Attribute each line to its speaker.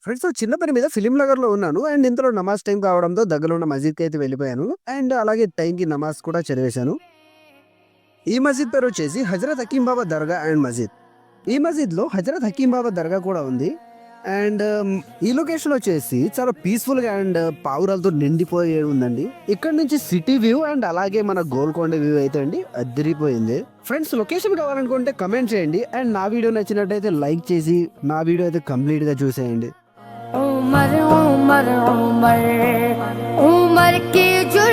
Speaker 1: Friends చిన్న పని మీద ఫిలిం నగర్‌లో ఉన్నాను. అండ్ ఇంతలో నమాజ్ టైం కావడంతో దగ్గరలో ఉన్న మసీద్‌కైతే వెళ్ళిపోయాను. అండ్ అలాగే టైంకి నమాజ్ కూడా చదివేశాను. ఈ మసీద్ పేరొచ్చేసి హజరత్ హకీం బాబా దర్గా అండ్ మసీద్. ఈ మసీద్‌లో హజరత్ హకీం బాబా దర్గా కూడా ఉంది. అండ్ ఈ లొకేషన్ వచ్చేసి చాలా పీస్‌ఫుల్‌గా అండ్ పావురాలతో నిండిపోయి ఉందండి. ఇక్కడ నుంచి సిటీ వ్యూ అండ్ అలాగే మన గోల్కొండ వ్యూ అయితే అండి అద్దిరిపోయింది. ఫ్రెండ్స్ లొకేషన్ కావాలనుకుంటే కమెంట్ చేయండి. అండ్ నా వీడియో నచ్చినట్టయితే లైక్ చేసి నా వీడియో అయితే కంప్లీట్‌గా చూసేయండి.
Speaker 2: उमर उमर उमर उमर की जो